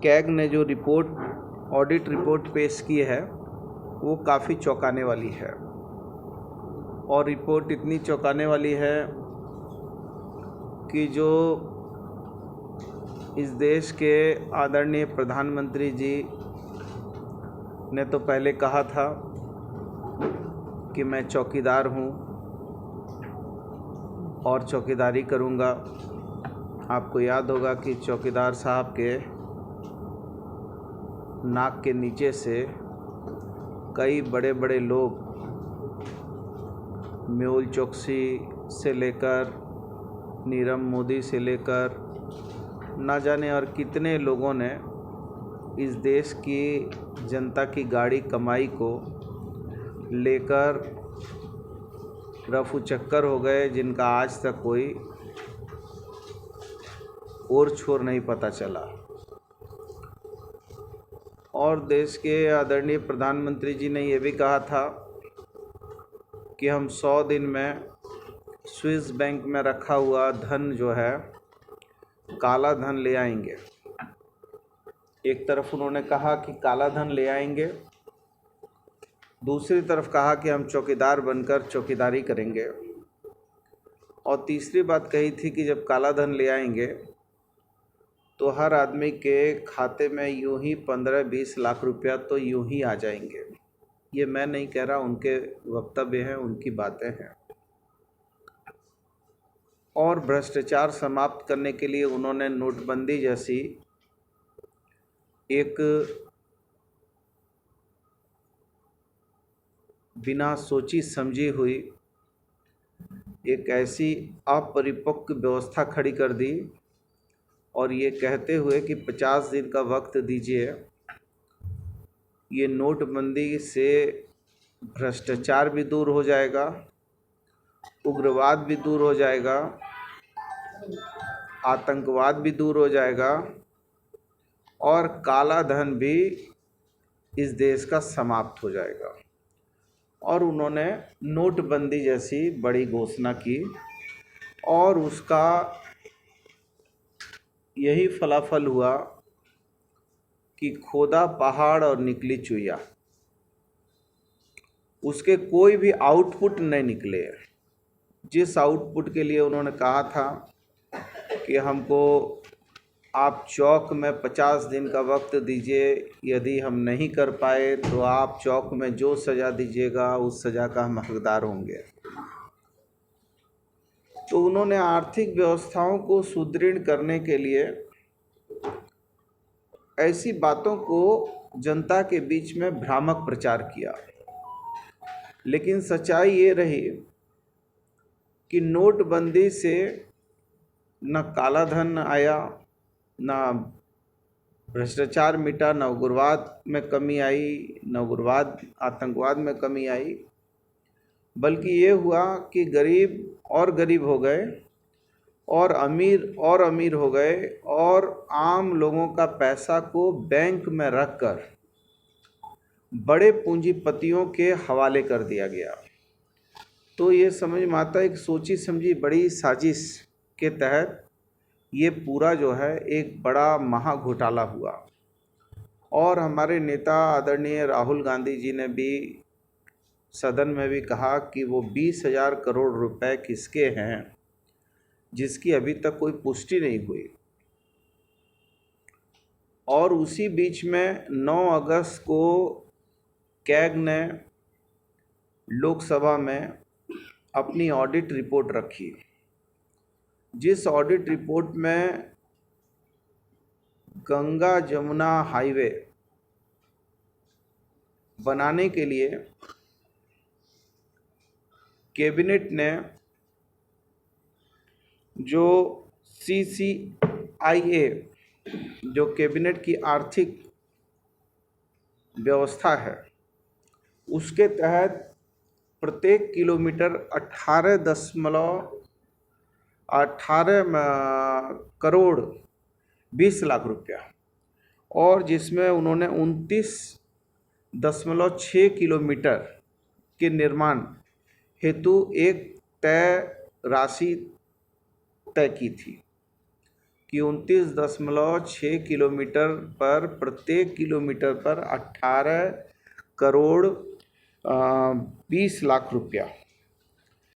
CAG ने जो audit report पेश की है वो काफ़ी चौंकाने वाली है। और रिपोर्ट इतनी चौंकाने वाली है कि जो इस देश के आदरणीय प्रधानमंत्री जी ने तो पहले कहा था कि मैं चौकीदार हूँ और चौकीदारी करूँगा। आपको याद होगा कि चौकीदार साहब के नाक के नीचे से कई बड़े बड़े लोग मेहुल चोकसी से लेकर नीरव मोदी से लेकर ना जाने और कितने लोगों ने इस देश की जनता की गाड़ी कमाई को लेकर रफू चक्कर हो गए, जिनका आज तक कोई और छोर नहीं पता चला। और देश के आदरणीय प्रधानमंत्री जी ने यह भी कहा था कि हम 100 दिन में स्विस बैंक में रखा हुआ धन जो है काला धन ले आएंगे। एक तरफ उन्होंने कहा कि काला धन ले आएंगे, दूसरी तरफ कहा कि हम चौकीदार बनकर चौकीदारी करेंगे, और तीसरी बात कही थी कि जब काला धन ले आएंगे तो हर आदमी के खाते में यूं ही 15-20 लाख रुपया तो यूं ही आ जाएंगे। ये मैं नहीं कह रहा, उनके वक्तव्य हैं, उनकी बातें हैं। और भ्रष्टाचार समाप्त करने के लिए उन्होंने नोटबंदी जैसी एक बिना सोची समझी हुई एक ऐसी अपरिपक्व व्यवस्था खड़ी कर दी, और ये कहते हुए कि 50 दिन का वक्त दीजिए। ये नोटबंदी से भ्रष्टाचार भी दूर हो जाएगा, उग्रवाद भी दूर हो जाएगा, आतंकवाद भी दूर हो जाएगा, और काला धन भी इस देश का समाप्त हो जाएगा। और उन्होंने नोटबंदी जैसी बड़ी घोषणा की, और उसका यही फलाफल हुआ कि खोदा पहाड़ और निकली चुईया। उसके कोई भी आउटपुट नहीं निकले। जिस आउटपुट के लिए उन्होंने कहा था कि हमको आप चौक में 50 दिन का वक्त दीजिए, यदि हम नहीं कर पाए तो आप चौक में जो सज़ा दीजिएगा उस सज़ा का हम हकदार होंगे। तो उन्होंने आर्थिक व्यवस्थाओं को सुदृढ़ करने के लिए ऐसी बातों को जनता के बीच में भ्रामक प्रचार किया। लेकिन सच्चाई ये रही कि नोटबंदी से न काला धन आया, न भ्रष्टाचार मिटा, न उग्रवाद में कमी आई, न उग्रवाद आतंकवाद में कमी आई, बल्कि ये हुआ कि गरीब और गरीब हो गए और अमीर हो गए, और आम लोगों का पैसा को बैंक में रखकर बड़े पूंजीपतियों के हवाले कर दिया गया। तो ये समझ में आता है, एक सोची समझी बड़ी साजिश के तहत ये पूरा जो है एक बड़ा महा घोटाला हुआ। और हमारे नेता आदरणीय राहुल गांधी जी ने भी सदन में भी कहा कि वो 20,000 करोड़ रुपए किसके हैं, जिसकी अभी तक कोई पुष्टि नहीं हुई। और उसी बीच में 9 अगस्त को कैग ने लोकसभा में अपनी ऑडिट रिपोर्ट रखी, जिस ऑडिट रिपोर्ट में गंगा जमुना हाईवे बनाने के लिए कैबिनेट ने जो CCIA जो कैबिनेट की आर्थिक व्यवस्था है, उसके तहत प्रत्येक किलोमीटर 18 करोड़ 20 लाख रुपया, और जिसमें उन्होंने 29.6 किलोमीटर के निर्माण हेतु एक तय राशि तय की थी। कि 29.6 किलोमीटर पर प्रत्येक किलोमीटर पर 18 करोड़ 20 लाख रुपया